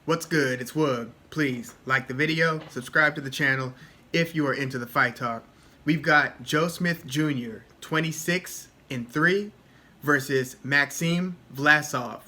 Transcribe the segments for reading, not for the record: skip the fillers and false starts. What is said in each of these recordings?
What's good? It's Woog. Please like the video, subscribe to the channel if you are into the fight talk. We've got Joe Smith Jr., 26-3, versus Maxim Vlasov,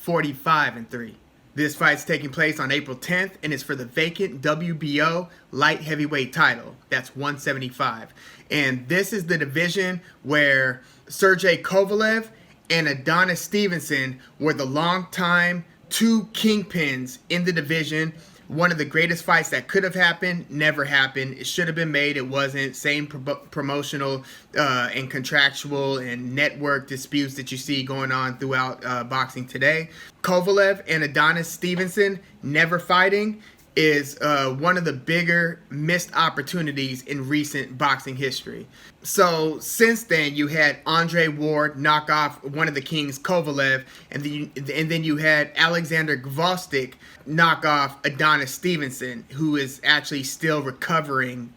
45-3. This fight's taking place on April 10th and it's for the vacant WBO Light-Heavyweight Title. That's 175. And this is the division where Sergey Kovalev and Adonis Stevenson were the long-time two kingpins in the division. One of the greatest fights that could have happened, never happened. It should have been made, it wasn't. Same promotional and contractual and network disputes that you see going on throughout boxing today. Kovalev and Adonis Stevenson never fighting is one of the bigger missed opportunities in recent boxing history. So since then, you had Andre Ward knock off one of the kings, Kovalev, and then you had Alexander Gvozdyk knock off Adonis Stevenson, who is actually still recovering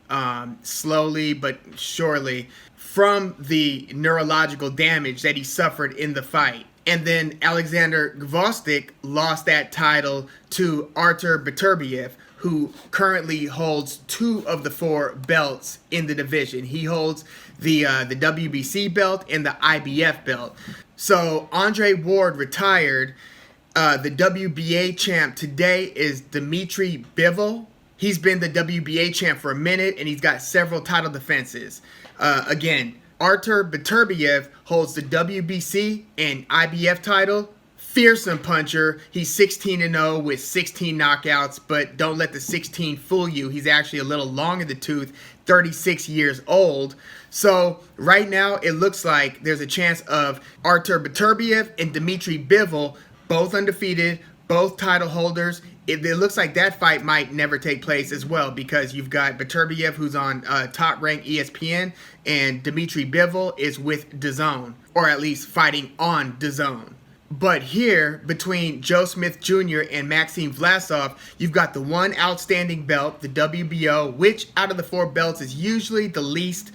slowly but surely from the neurological damage that he suffered in the fight. And then Alexander Gvozdyk lost that title to Artur Beterbiev, who currently holds 2 of the 4 belts in the division. He holds the WBC belt and the IBF belt. So Andre Ward retired. The WBA champ today is Dmitry Bivol. He's been the WBA champ for a minute, and he's got several title defenses. Again, Artur Beterbiev holds the WBC and IBF title. Fearsome puncher. He's 16-0 with 16 knockouts, but don't let the 16 fool you. He's actually a little long in the tooth, 36 years old. So right now it looks like there's a chance of Artur Beterbiev and Dmitry Bivol, both undefeated, both title holders. It looks like that fight might never take place as well, because you've got Beterbiev, who's on top-ranked ESPN, and Dmitry Bivol is with DAZN, or at least fighting on DAZN. But here, between Joe Smith Jr. and Maxim Vlasov, you've got the one outstanding belt, the WBO, which out of the 4 belts is usually the least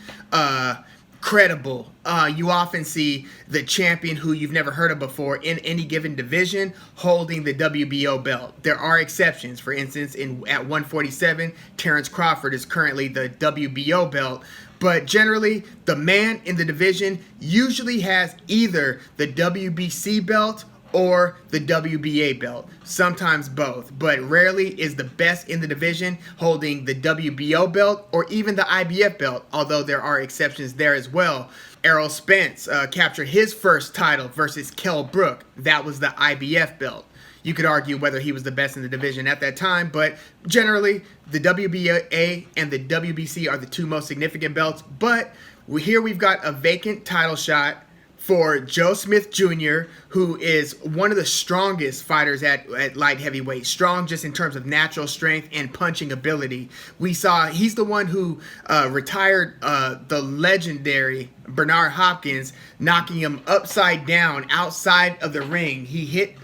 credible. You often see the champion who you've never heard of before in any given division holding the WBO belt. There are exceptions. For instance, at 147, Terrence Crawford is currently the WBO belt. But generally, the man in the division usually has either the WBC belt or the WBA belt, sometimes both, but rarely is the best in the division holding the WBO belt or even the IBF belt, although there are exceptions there as well. Errol Spence captured his first title versus Kell Brook. That was the IBF belt. You could argue whether he was the best in the division at that time, but generally the WBA and the WBC are the 2 most significant belts. But here we've got a vacant title shot for Joe Smith Jr., who is one of the strongest fighters at light heavyweight. Strong just in terms of natural strength and punching ability. We saw he's the one who retired the legendary Bernard Hopkins, knocking him upside down outside of the ring. He hit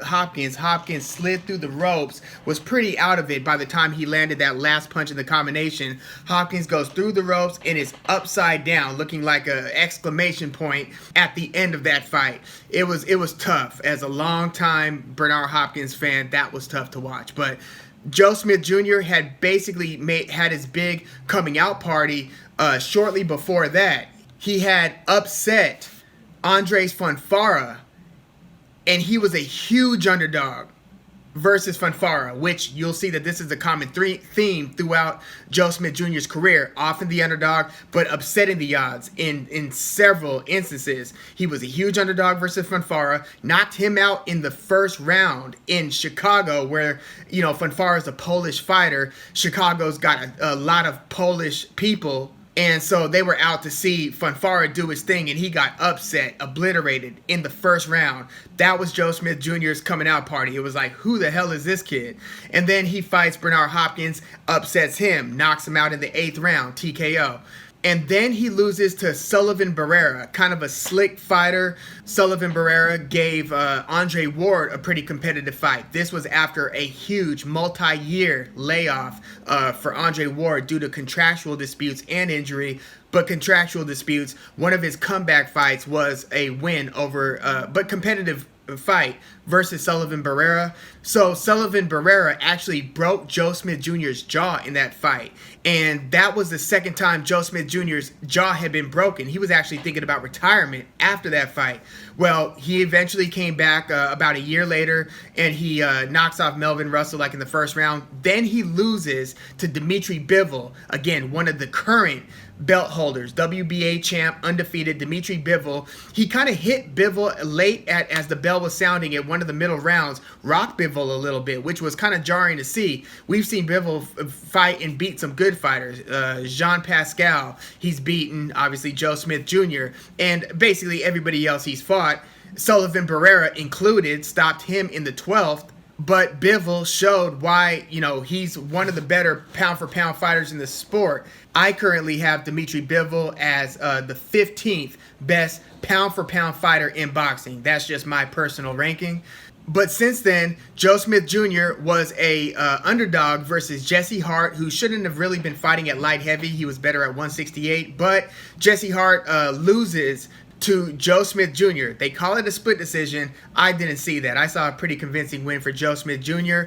Hopkins. Hopkins slid through the ropes, was pretty out of it by the time he landed that last punch in the combination. Hopkins goes through the ropes and is upside down, looking like an exclamation point at the end of that fight. It was tough. As a longtime Bernard Hopkins fan, that was tough to watch. But Joe Smith Jr. had basically had his big coming out party shortly before that. He had upset Andres Fonfara, and he was a huge underdog versus Fonfara, which you'll see that this is a common theme throughout Joe Smith Jr.'s career. Often the underdog, but upsetting the odds in several instances. He was a huge underdog versus Fonfara, knocked him out in the first round in Chicago, where, you know, Fonfara is a Polish fighter. Chicago's got a lot of Polish people, and so they were out to see Fonfara do his thing, and he got upset, obliterated in the first round. That was Joe Smith Jr.'s coming out party. It was like, who the hell is this kid? And then he fights Bernard Hopkins, upsets him, knocks him out in the 8th round, TKO. And then he loses to Sullivan Barrera, kind of a slick fighter. Sullivan Barrera gave Andre Ward a pretty competitive fight. This was after a huge multi-year layoff for Andre Ward due to contractual disputes and injury. But contractual disputes, one of his comeback fights was a win over, but competitive fight versus Sullivan Barrera. So Sullivan Barrera actually broke Joe Smith Jr.'s jaw in that fight. And that was the second time Joe Smith Jr.'s jaw had been broken. He was actually thinking about retirement after that fight. Well, he eventually came back about a year later, and he knocks off Melvin Russell like in the first round. Then he loses to Dmitry Bivol, again, one of the current belt holders, WBA champ, undefeated Dmitry Bivol. He kind of hit Bivol late as the bell was sounding at one of the middle rounds, rocked Bivol a little bit, which was kind of jarring to see. We've seen Bivol fight and beat some good fighters. Jean Pascal, he's beaten, obviously, Joe Smith Jr., and basically everybody else he's fought, Sullivan Barrera included, stopped him in the 12th. But Bivol showed why, he's one of the better pound-for-pound fighters in the sport. I currently have Dmitry Bivol as the 15th best pound-for-pound fighter in boxing. That's just my personal ranking. But since then, Joe Smith Jr. was a underdog versus Jesse Hart, who shouldn't have really been fighting at light heavy. He was better at 168. But Jesse Hart loses to Joe Smith Jr. They call it a split decision. I didn't see that. I saw a pretty convincing win for Joe Smith Jr.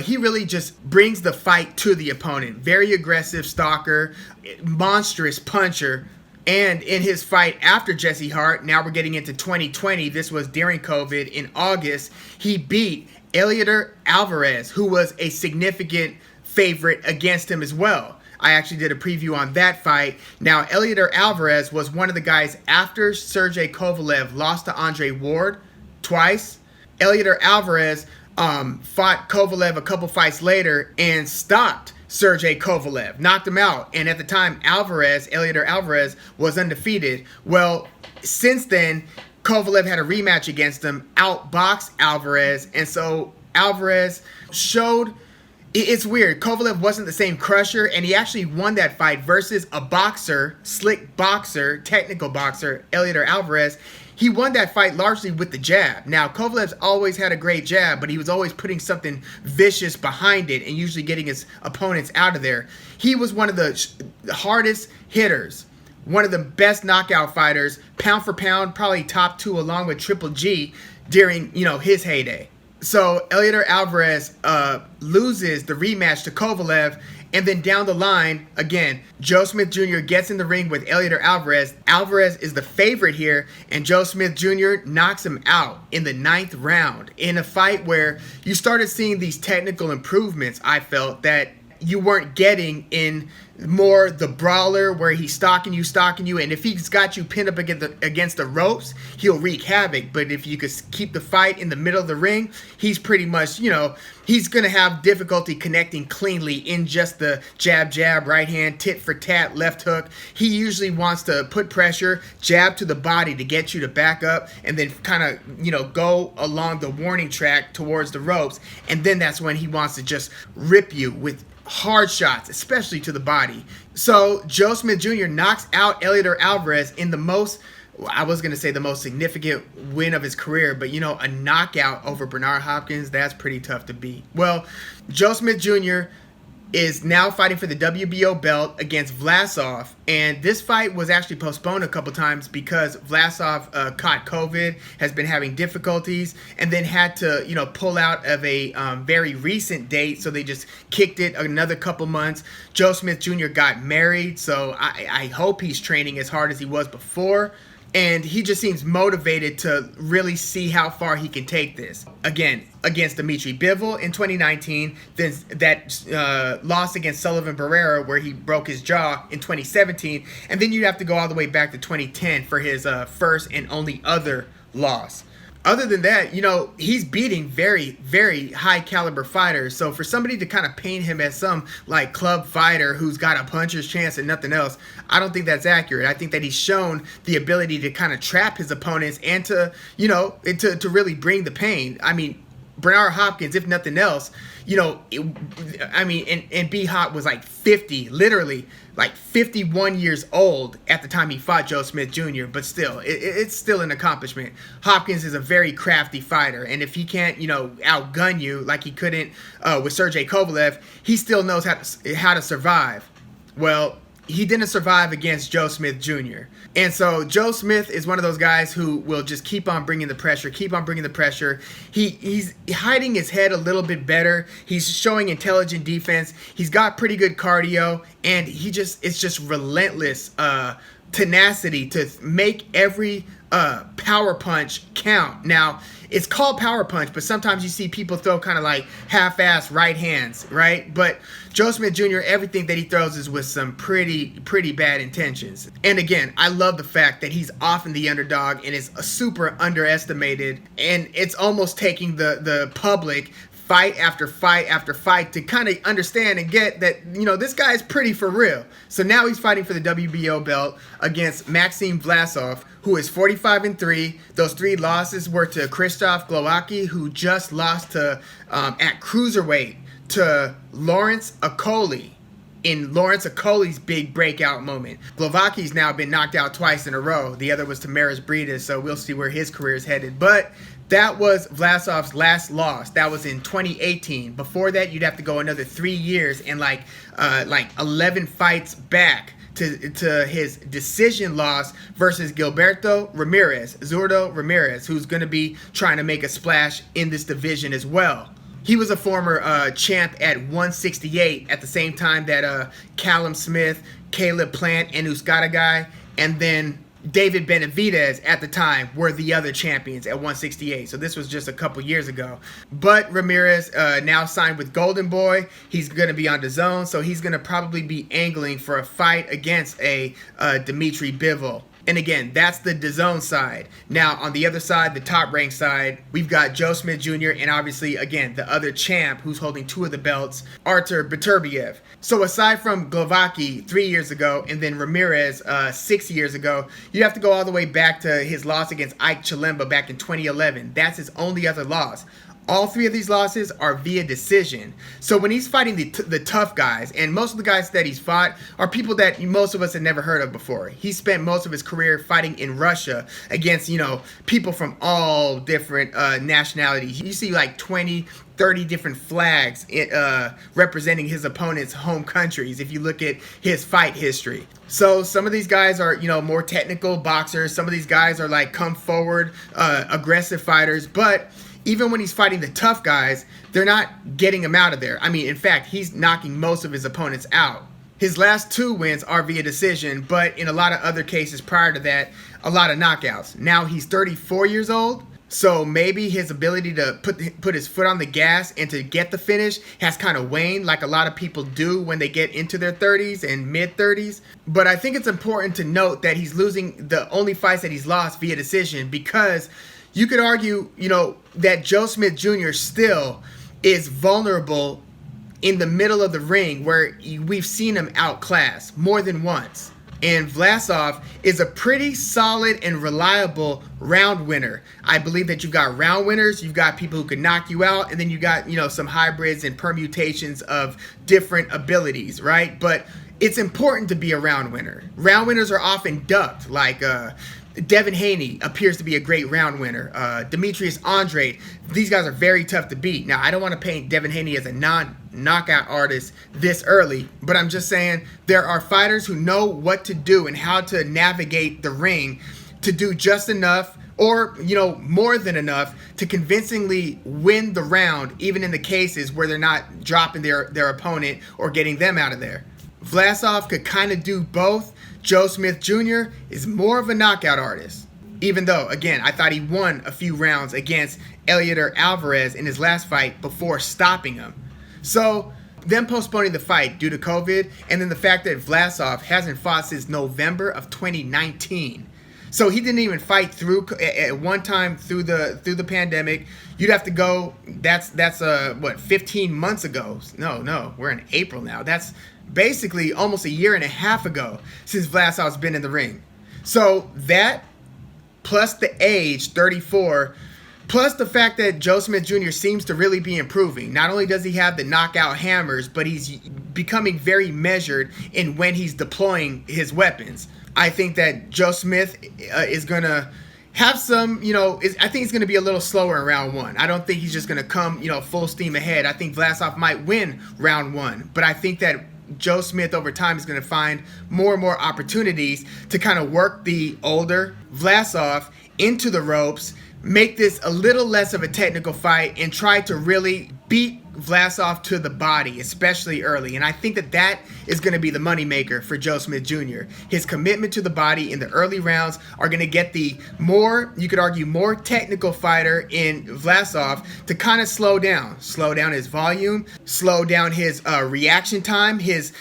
He really just brings the fight to the opponent. Very aggressive stalker, monstrous puncher. And in his fight after Jesse Hart, now we're getting into 2020. This was during COVID. In August, he beat Artur Alvarez, who was a significant favorite against him as well. I actually did a preview on that fight. Now, Artur Alvarez was one of the guys after Sergey Kovalev lost to Andre Ward twice. Artur Alvarez fought Kovalev a couple fights later and stopped Sergey Kovalev, knocked him out. And at the time, Artur Alvarez was undefeated. Well, since then, Kovalev had a rematch against him, outboxed Alvarez, and so Alvarez showed... It's weird. Kovalev wasn't the same crusher, and he actually won that fight versus a boxer, slick boxer, technical boxer, Artur Alvarez. He won that fight largely with the jab. Now, Kovalev's always had a great jab, but he was always putting something vicious behind it and usually getting his opponents out of there. He was one of the hardest hitters, one of the best knockout fighters, pound for pound, probably top two along with Triple G during, his heyday. So Artur Alvarez loses the rematch to Kovalev, and then down the line, again, Joe Smith Jr. gets in the ring with Artur Alvarez. Alvarez is the favorite here, and Joe Smith Jr. knocks him out in the 9th round in a fight where you started seeing these technical improvements, I felt, that you weren't getting in more the brawler where he's stalking you, and if he's got you pinned up against the ropes, he'll wreak havoc. But if you could keep the fight in the middle of the ring, he's pretty much, he's going to have difficulty connecting cleanly in just the jab, right hand, tit for tat, left hook. He usually wants to put pressure, jab to the body to get you to back up, and then kind of, go along the warning track towards the ropes. And then that's when he wants to just rip you with hard shots, especially to the body. So Joe Smith Jr. knocks out Artur Alvarez in the most, I was going to say the most significant win of his career, but a knockout over Bernard Hopkins, that's pretty tough to beat. Well, Joe Smith Jr. is now fighting for the WBO belt against Vlasov, and this fight was actually postponed a couple times because Vlasov caught COVID, has been having difficulties, and then had to, pull out of a very recent date, so they just kicked it another couple months. Joe Smith Jr. got married, so I hope he's training as hard as he was before. And he just seems motivated to really see how far he can take this. Again, against Dmitry Bivol in 2019, then that loss against Sullivan Barrera where he broke his jaw in 2017, and then you'd have to go all the way back to 2010 for his first and only other loss. Other than that, he's beating very, very high caliber fighters. So for somebody to kind of paint him as some like club fighter who's got a puncher's chance and nothing else, I don't think that's accurate. I think that he's shown the ability to kind of trap his opponents and to, to really bring the pain. I mean, Bernard Hopkins, if nothing else, and B-Hop was like 50, literally like 51 years old at the time he fought Joe Smith Jr., but still, it's still an accomplishment. Hopkins is a very crafty fighter, and if he can't, outgun you like he couldn't with Sergey Kovalev, he still knows how to survive. Well, he didn't survive against Joe Smith Jr. And so Joe Smith is one of those guys who will just keep on bringing the pressure, He's hiding his head a little bit better. He's showing intelligent defense. He's got pretty good cardio, and it's just relentless tenacity to make every power punch count. Now, it's called power punch, but sometimes you see people throw kind of like half-ass right hands, right? But Joe Smith Jr., everything that he throws is with some pretty bad intentions. And again, I love the fact that he's often the underdog and is super underestimated, and it's almost taking the public fight after fight after fight to kind of understand and get that, this guy is pretty for real. So now he's fighting for the WBO belt against Maxim Vlasov, who is 45-3. Those 3 losses were to Krzysztof Glowacki, who just lost to at cruiserweight to Lawrence Okolie in Lawrence Okolie's big breakout moment. Glowacki's now been knocked out twice in a row. The other was to Maris Briedis, so we'll see where his career is headed. But that was Vlasov's last loss. That was in 2018. Before that, you'd have to go another 3 years and like 11 fights back to his decision loss versus Gilberto Ramirez, Zurdo Ramirez, who's going to be trying to make a splash in this division as well. He was a former champ at 168 at the same time that Callum Smith, Caleb Plant, and Uzcategui, and then David Benavidez at the time were the other champions at 168. So this was just a couple years ago. But Ramirez now signed with Golden Boy. He's going to be on DAZN, so he's going to probably be angling for a fight against a Dmitry Bivol. And again, that's the DAZN side. Now, on the other side, the top-ranked side, we've got Joe Smith Jr. and obviously, again, the other champ who's holding 2 of the belts, Artur Beterbiev. So aside from Glowacki 3 years ago and then Ramirez 6 years ago, you have to go all the way back to his loss against Ike Chilemba back in 2011. That's his only other loss. All 3 of these losses are via decision. So when he's fighting the tough guys, and most of the guys that he's fought are people that most of us had never heard of before. He spent most of his career fighting in Russia against, people from all different nationalities. You see like 20, 30 different flags representing his opponent's home countries if you look at his fight history. So some of these guys are, more technical boxers. Some of these guys are like come forward, aggressive fighters. But even when he's fighting the tough guys, they're not getting him out of there. I mean, in fact, he's knocking most of his opponents out. His last 2 wins are via decision, but in a lot of other cases prior to that, a lot of knockouts. Now he's 34 years old, so maybe his ability to put his foot on the gas and to get the finish has kind of waned like a lot of people do when they get into their 30s and mid-30s. But I think it's important to note that he's losing the only fights that he's lost via decision, because you could argue, that Joe Smith Jr. still is vulnerable in the middle of the ring where we've seen him outclass more than once. And Vlasov is a pretty solid and reliable round winner. I believe that you've got round winners, you've got people who can knock you out, and then you got, some hybrids and permutations of different abilities, right? But it's important to be a round winner. Round winners are often ducked, like Devin Haney appears to be a great round winner. Demetrius Andrade, these guys are very tough to beat. Now, I don't want to paint Devin Haney as a non-knockout artist this early, but I'm just saying there are fighters who know what to do and how to navigate the ring to do just enough or, more than enough to convincingly win the round, even in the cases where they're not dropping their opponent or getting them out of there. Vlasov could kind of do both. Joe Smith Jr. is more of a knockout artist. Even though, again, I thought he won a few rounds against Artur Alvarez in his last fight before stopping him. So, them postponing the fight due to COVID, and then the fact that Vlasov hasn't fought since November of 2019. So he didn't even fight through at one time through the pandemic. You'd have to go. That's 15 months ago? No, we're in April now. That's basically almost a year and a half ago since Vlasov's been in the ring. So that, plus the age, 34, plus the fact that Joe Smith Jr. seems to really be improving. Not only does he have the knockout hammers, but he's becoming very measured in when he's deploying his weapons. I think that Joe Smith is going to have some, I think he's going to be a little slower in round 1. I don't think he's just going to come, full steam ahead. I think Vlasov might win round 1. But I think that Joe Smith over time is going to find more and more opportunities to kind of work the older Vlasov into the ropes, make this a little less of a technical fight, and try to really beat Vlasov to the body, especially early. And I think that that is going to be the moneymaker for Joe Smith Jr. His commitment to the body in the early rounds are going to get the more, you could argue, more technical fighter in Vlasov to kind of slow down his volume, slow down his reaction time, his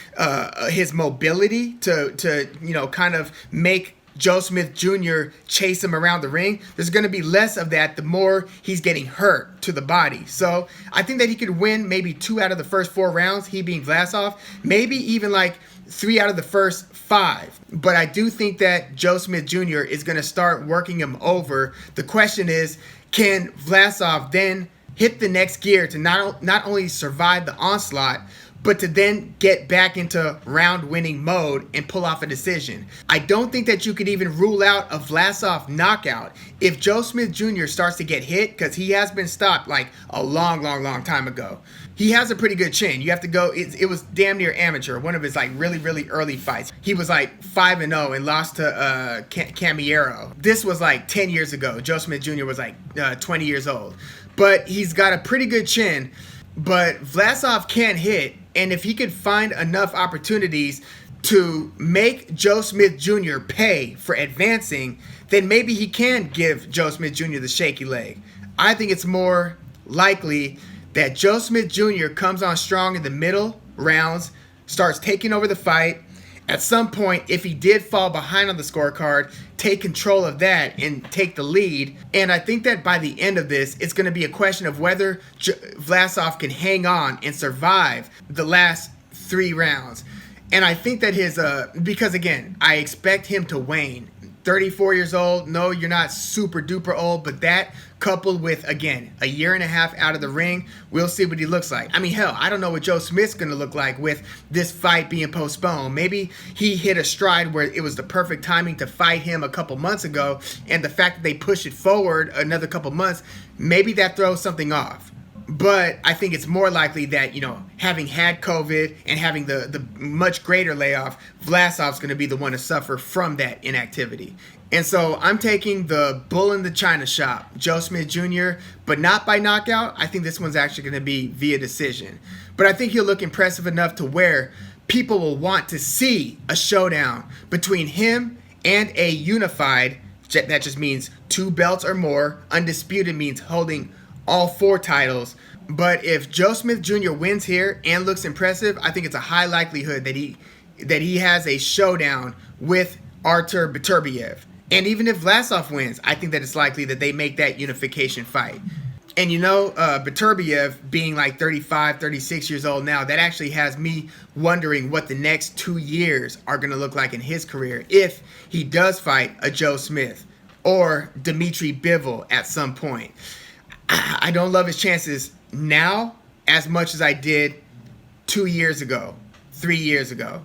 mobility to kind of make Joe Smith Jr. chase him around the ring. There's going to be less of that the more he's getting hurt to the body. So I think that he could win maybe 2 out of the first 4 rounds, he being Vlasov, maybe even like 3 out of the first 5. But I do think that Joe Smith Jr. is going to start working him over. The question is, can Vlasov then hit the next gear to not only survive the onslaught, but to then get back into round-winning mode and pull off a decision? I don't think that you could even rule out a Vlasov knockout if Joe Smith Jr. starts to get hit, because he has been stopped like a long time ago. He has a pretty good chin. You have to go, it was damn near amateur, one of his like really early fights. He was like 5-0 and lost to Camillero. This was like 10 years ago. Joe Smith Jr. was like 20 years old. But he's got a pretty good chin, but Vlasov can't hit. And if he could find enough opportunities to make Joe Smith Jr. pay for advancing, then maybe he can give Joe Smith Jr. the shaky leg. I think it's more likely that Joe Smith Jr. comes on strong in the middle rounds, starts taking over the fight. At some point, if he did fall behind on the scorecard, take control of that and take the lead. And I think that by the end of this, it's going to be a question of whether Vlasov can hang on and survive the last 3 rounds. And I think that his, because again, I expect him to wane. 34 years old, no, you're not super duper old, but that coupled with, again, a 1.5 years out of the ring, we'll see what he looks like. I mean, hell, I don't know what Joe Smith's going to look like with this fight being postponed. Maybe he hit a stride where it was the perfect timing to fight him a couple months ago, and the fact that they push it forward another couple months, maybe that throws something off. But I think it's more likely that, having had COVID and having the much greater layoff, Vlasov's going to be the one to suffer from that inactivity. And so I'm taking the bull in the china shop, Joe Smith Jr., but not by knockout. I think this one's actually going to be via decision. But I think he'll look impressive enough to where people will want to see a showdown between him and a unified, that just means 2 belts or more. Undisputed means holding all 4 titles. But if Joe Smith Jr. wins here and looks impressive, I think it's a high likelihood that he has a showdown with Artur Beterbiev. And even if Vlasov wins, I think that it's likely that they make that unification fight. And Beterbiev being like 35, 36 years old now, that actually has me wondering what the next 2 years are going to look like in his career if he does fight a Joe Smith or Dmitry Bivol at some point. I don't love his chances now as much as I did 2 years ago, 3 years ago.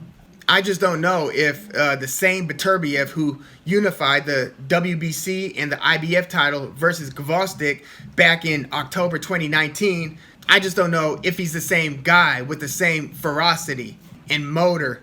I just don't know if the same Beterbiev who unified the WBC and the IBF title versus Gvozdyk back in October 2019, I just don't know if he's the same guy with the same ferocity and motor.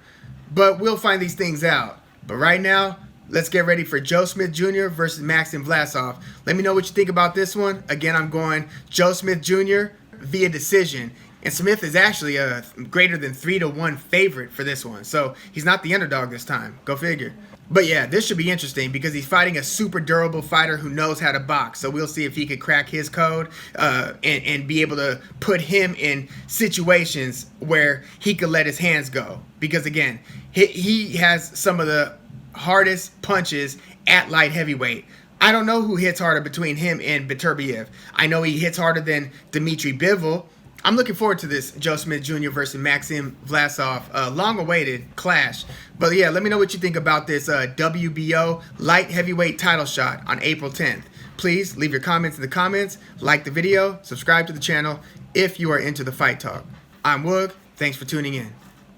But we'll find these things out. But right now, let's get ready for Joe Smith Jr. versus Maxim Vlasov. Let me know what you think about this one. Again, I'm going Joe Smith Jr. via decision. And Smith is actually a greater than 3-1 favorite for this one. So he's not the underdog this time. Go figure. But yeah, this should be interesting because he's fighting a super durable fighter who knows how to box. So we'll see if he could crack his code and be able to put him in situations where he could let his hands go. Because again, he has some of the hardest punches at light heavyweight. I don't know who hits harder between him and Beterbiev. I know he hits harder than Dmitry Bivol. I'm looking forward to this Joe Smith Jr. versus Maxim Vlasov long-awaited clash. But yeah, let me know what you think about this WBO Light-Heavyweight Title shot on April 10th. Please leave your comments in the comments, like the video, subscribe to the channel if you are into the fight talk. I'm Woog. Thanks for tuning in.